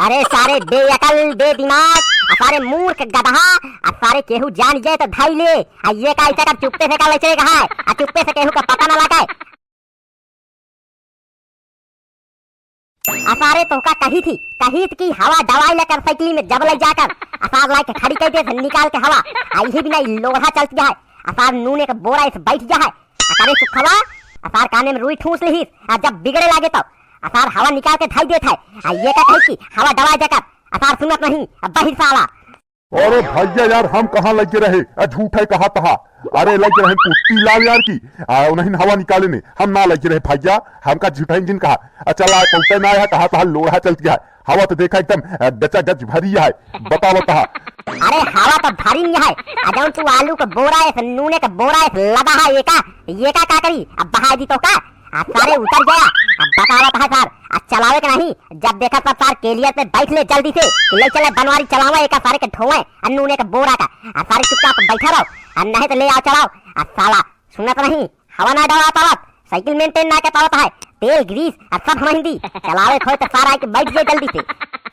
अरे सारे बेअकल बेदिमाग, सारे मूर्ख गधा, सारे केहू जान जाए तो धाई ले। ये का ऐसा कर चुप्पे से का लेचे कहा है, चुप्पे से केहू का पता ना लगा। असारे तो का कही थी कि हवा दवाई लेकर साइकिल में जब ले जाकर असार ला के खड़ी कर दे निकाल के हवा आई ही बिना लोढ़ा चलती है। असार नूने का बोरा इस बैठ जा है। असारे सुखवा असार काने में रुई ठूस ली जब बिगड़े लागे तो असार हवा निकाल के धाई देता है। ये का कही कि हवा दवाई देकर असार सुनत नहीं बहिर साला। अरे भैया यार हम कहाँ लगे रहे, झूठे कहा तहा। अरे लगे रहे कुत्ती लाल यार की नहीं हवा निकाले ने, हम ना लगे रहे भैया, हमका झूठा इंजन कहा। चला पहुंचे ना है कहा तहा लोढ़ा चलती है। हवा तो देखा एकदम गचा गच भरी है, बताओ तहा। अरे हवा तो भारी नहीं है, अजौन तू आलू का बोरा है नूने का बोरा है लगा है। ये का करी अब बहा दी तो का सारे उतर गया। अब बतावत है सर चलावे के नहीं, जब देखा तब सार केलियर पे बैठ ले जल्दी से ले चले बनवारी चलावा। एक सारे के ढोए अन्नूने का बोरा का सारे चुपचाप बैठा रहो नहीं तो ले आ चलाओ। साला सुनत नहीं हवा ना डरा पावत, साइकिल मेंटेन ना के पावत है, तेल ग्रीस सब हिंदी चलावे खोए तो सारा के बैठ गए जल्दी से।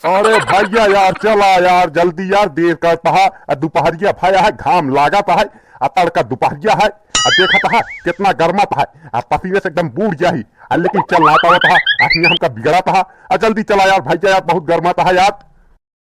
अरे भैया यार चला यार जल्दी यार, देर करता है, दोपहरिया भाया है, घाम लागत है, तड़का दोपहरिया है, देखा था कितना गर्मा था, पसीने से एकदम बूढ़ गया ही, लेकिन चल ना पावत है, हमका बिगड़ा था। जल्दी चला यार भैया यार बहुत गर्मा था यार।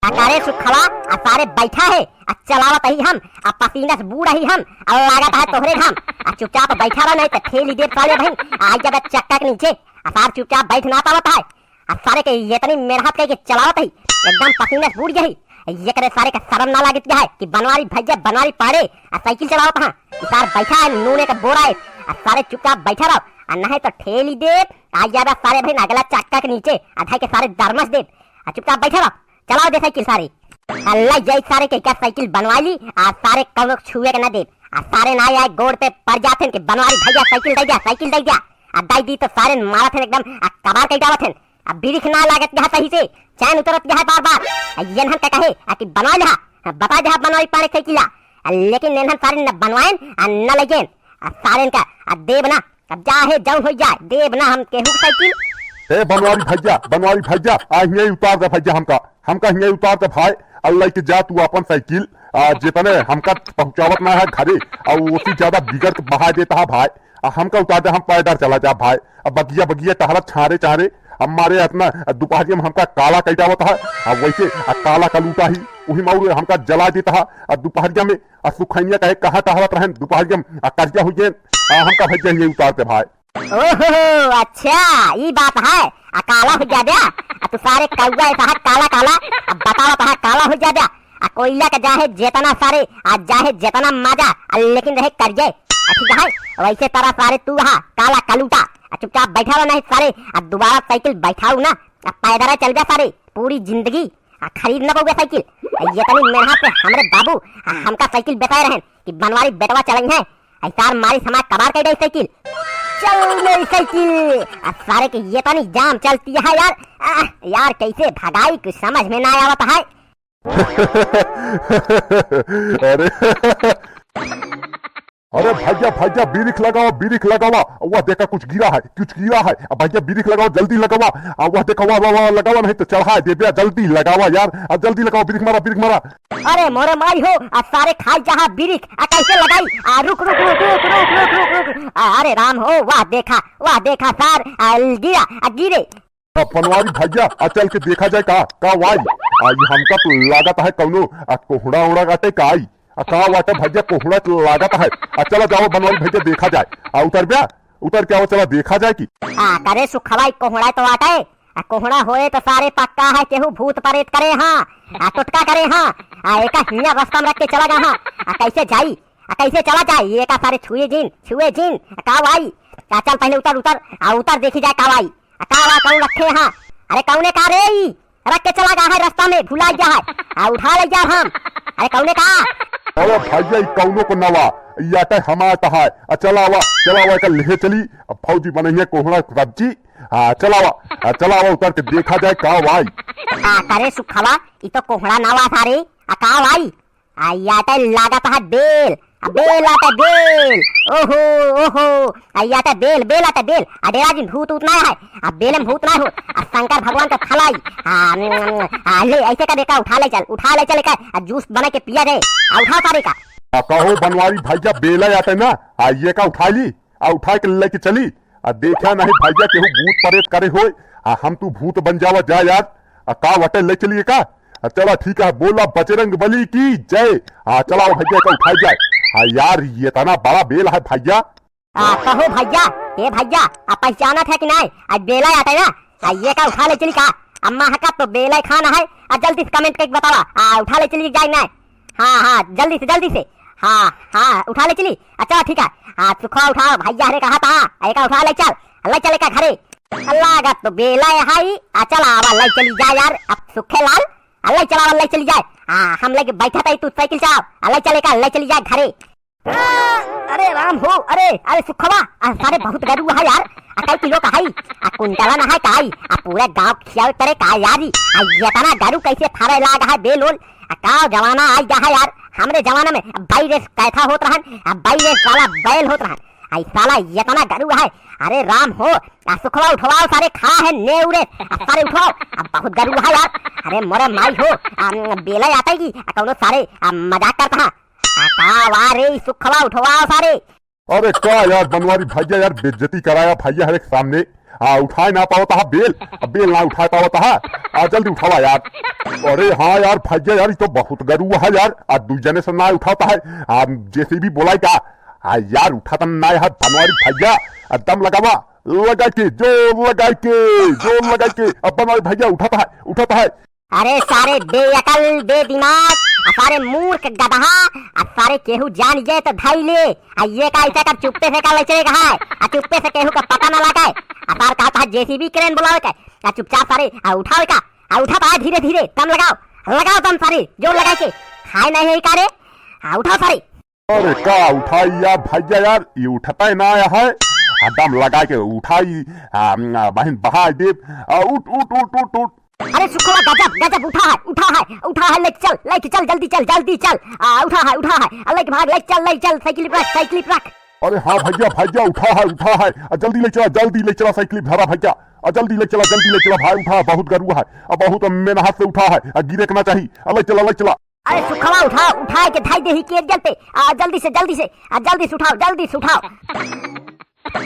अरे सुखवा सारे बैठा है चलावत ही हम पसीना से बूढ़ा ही हम लागत है तोहरे हम चुपचाप बैठा रहा नहीं तो ठेली दे साले भाई आ जब चक्का के नीचे सार चुपचाप बैठ ना पावत है। सारे के ये तनी मेहनत के चलावत ही एकदम पसीना से बूढ़ गई। ये करे सारे का शर्म ना लागत है कि बनवारी भैया बनवारी पाड़े साइकिल चलावत हां सार बैठा है नूने का बोरा है सारे चुपचाप बैठा रहो नहीं तो ठेली दे आ जाबे सारे भाई अगला चक्का के नीचे आधा के सारे दरमस दे चुपचाप बैठा रहो चलाओ दे साइकिल सारे। अल्लाह जय सारे के क्या साइकिल बनवा ली सारे कब छुए के ना दे सारे ना आए गोड़ पे पड़ जाते कि बनवारी भैया साइकिल दे जा दाई दी तो सारे मारा थे एकदम कबार कई डावत थे। अब बिरिख ना लागत यहाँ सही से चैन उतरत यहाँ बार बार ये हम कहे कि बनवा ले बता जहाँ बनवाई पाड़े साइकिल लेकिन हम सारे न बनवाए न लगे सारे का देव ना अब जाहे जाऊं हो जाए देव ना हम केहू साइकिल। बनवारी भैया यही उतार दे भैया, हमका यही उतार दे भाई। अल्लाह के जा तू अपन साइकिल जितने हमका पहुंचावत ना है घरे और उसी ज्यादा बिगड़ के बहा देता है भाई, हमका उतार दे, हम पैदल चला जा भाई। अब बगिया टहलत छारे चारे हमारे इतना दोपहरिया में हमका काला कैटावत है और वैसे काला कलूटा ही वही माउर हमका जला देता है और दोपहरिया में सुखैया कहे कहा टहलत रहे दोपहरिया में करिया हो गए हमका भैया ये उतारते भाई। ओहो अच्छा ये बात है काला हो जा दिया तू सारे कौआ ऐसा काला अब बताओ तो काला हो जा दिया कोयला का जाहे जेतना सारे आज जाहे जेतना मजा लेकिन रहे कर जाए ठीक है वैसे तरह सारे तू वहाँ काला कलूटा चुपचाप बैठा रहो नहीं सारे दोबारा साइकिल बैठाऊ ना पैदल चल जा सारे पूरी जिंदगी खरीद न पाओगे साइकिल। ये तनी मेहनत से हमरे बाबू हमका साइकिल बताए रहे कि बनवारी बेटवा चलाई है ऐसा मारी समाज कबार कर गई साइकिल चल मेरी साइकिल सारे के ये तनी जाम चलती है यार कैसे भगाई कुछ समझ में ना आवत है। अरे भैया बिरिख लगावा वह देखा कुछ गिरा है भैया बिरिख लगाओ जल्दी लगावा वह देखा वह लगावा नहीं तो चढ़ा दे जल्दी लगावा यार जल्दी लगाओ बिरिख मारा। अरे मोरे माई हो सारे खाई जहाँ बिरिख कैसे लगाई रुक अरे राम हो वाह देखा सार गिरे बनवारी भैया चल के देखा जाए का वाई हमका तो लागत है कौनो कोहड़ा उड़ा गाटे का आई का वाटे भैया कोहड़ा लागत है। चलो जाओ बनवारी भैया देखा जाए उतर क्या हो चला देखा जाए की करे सुखवाई कोहड़ा तो आटा है कोहड़ा होए तो सारे पक्का है केहू भूत प्रेत करे हाँ टुटका करे हाँ एक हिया रास्ता में रख के चला गा हाँ कैसे चला जाए ये का सारे छुए जीन कावाई चल पहले उतर देखी जाए कावाई कावा कौन रखे हाँ अरे कौने का रे रख के चला गा है रास्ता में भुला जा है उठा ले जा हम अरे कौने का अरे भैया कौनो को नवा याटे हमारा है चलावा का ले चली फौजी बनैया कोहड़ा सब्जी चलावा उतर के देखा जाए का वाई करे सुखवा ये तो कोहड़ा नवा सारे का वाई याटे लागत है बेल बेल आते बेल। ओहो ओहो आई आते बेल बेल आते बेल। डेरा जी भूत उतना है बेल में भूत ना हो शंकर भगवान का थलाई ले ऐसे का देखा उठा ले चल का जूस बना के पिया दे उठा सारे का। कहो बनवारी भैया बेला आते ना ये का उठा ली उठा के लेके चली देखा नहीं भैया केहू भूत परेत करे हो हम तू भूत बन जावा जा यार का वटे ले चलिए का। चला ठीक है बोला बजरंग बली की जय। चला भैया का उठाई जाए यार ये तना बड़ा बेल है भैया। कहो भैया ये भैया पहचाना था कि नहीं आज बेला आता है ना ये का उठा ले चली का अम्मा का तो बेला खाना है जल्दी से कमेंट करके बतावा उठा ले चली जाए ना। हाँ जल्दी से हाँ उठा ले चली। अच्छा ठीक है सुखा उठाओ भैया ने कहा था एक उठा ले चल का घरे अल्लाह का तो बेला है चला ले चली जाए यार अब सुखे लाल अल्लाह चला ले चली जाए हम लेके बैठा था तू साइकिल चलाओ अल्लाह ले चली जाए घरे। अरे राम हो अरे सुखवा सारे बहुत गरू है यार 2 किलो का है कुंटला ना है काई पूरे गांव खियाल करे का यारी ये तना गरू कैसे थारे लाग है बेलोल का जमाना आई जा है यार। हमरे जमाना में बाई रेस कैथा होत रहन बाई रेस साला बैल होत रहन आई साला ये तना गरू है। अरे राम हो सुखवा उठवाओ सारे खा है नेउरे सारे उठाओ बहुत गरू है यार। अरे मोरे माई हो बेला आता है कि कौनो सारे मजाक करता का वारे सुखवा उठवाओ सारे। अरे क्या यार बनवारी भैया यार बेइज्जती कराया भैया हर एक सामने उठाए ना पाओ था बेल ना उठा पाओ था जल्दी उठावा यार। अरे हाँ यार भैया यार तो बहुत गरू है यार दू जने से ना उठाता है जैसे भी बोला का यार उठाता ना है बनवारी भैया दम लगावा लगा के अब बनवारी भैया उठाता है। अरे सारे बेअकल बेदिमाग सारे मूर्ख गधा सारे केहू जान जाए तो ढाई ले ये का ऐसा कर चुप्पे से का चलेगा है चुप्पे से केहू का पता ना लगा सार कहता है जेसीबी क्रेन बुलाओ का चुपचाप सारे उठाओ का उठा है धीरे धीरे दम लगाओ दम सारे जोर लगा के खाए नहीं है का रे उठाओ सारे। अरे का उठाई यार भैया यार ये उठता ही ना है दम लगा के उठाई बहन बहा दे उठ। अरे सुखवा गजब उठा है लेके चल जल्दी चल उठा है अल्लाह के भाग ले चल साइकिल पर रख। अरे हाँ भैया उठा है जल्दी ले चला साइकिल भरा भैया जल्दी ले चला भाई उठा बहुत गरू है बहुत मेन हाथ से उठा है गिरे ना चाहिए अल्लाह चला। अरे सुखवा उठा के ढाई दे ही के जलते जल्दी से उठाओ।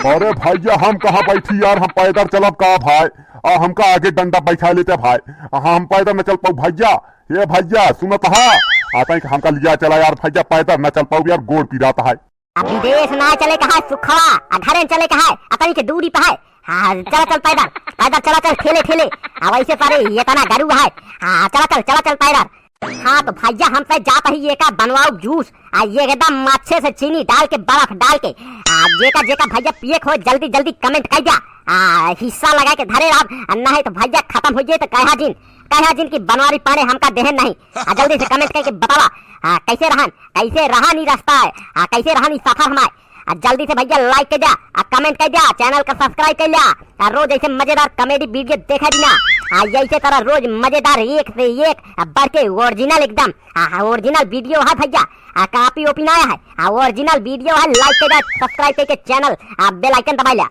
अरे भैया हम कहाँ बैठी यार हम पैदल चलब का भाई हमका आगे डंडा बैठा लेते भाई हम पैदल न चल पाऊ भैया। ये भैया सुनत आता है हमका लिया चला यार भैया पैदल न चल पाऊ यार गोड़ पीराता है। विदेश ना चले कहा सुखवा घरे चले कहा अपनी के दूरी पे है चल पैदल ठेले वैसे सारे ये तना गरू है चल पैदल। हाँ तो भैया हमसे जाता ही ये का बनवाओ जूस ये एकदम अच्छे से चीनी डाल के बर्फ डाल के जेका भैया पिए खो जल्दी कमेंट कर दिया हिस्सा लगा के धरे रहा नहीं तो भैया खत्म हो जाए तो कहा जिन की बनवारी पाने हमका देहन नहीं जल्दी से कमेंट करके बतावा कैसे रहा नहीं रास्ता है कैसे रहा नहीं सफर हमारे जल्दी से भैया लाइक कर दिया कमेंट कर दिया चैनल का सब्सक्राइब कर लिया रोज ऐसे मजेदार कॉमेडी वीडियो देखा बिना ऐसे तरह रोज मजेदार एक से एक बढ़ के ओरिजिनल एकदम ओरिजिनल वीडियो है भैया कॉपी ओपी ना है ओरिजिनल वीडियो है। लाइक कर दिया सब्सक्राइब करके चैनल बेल आइकन दबा लिया।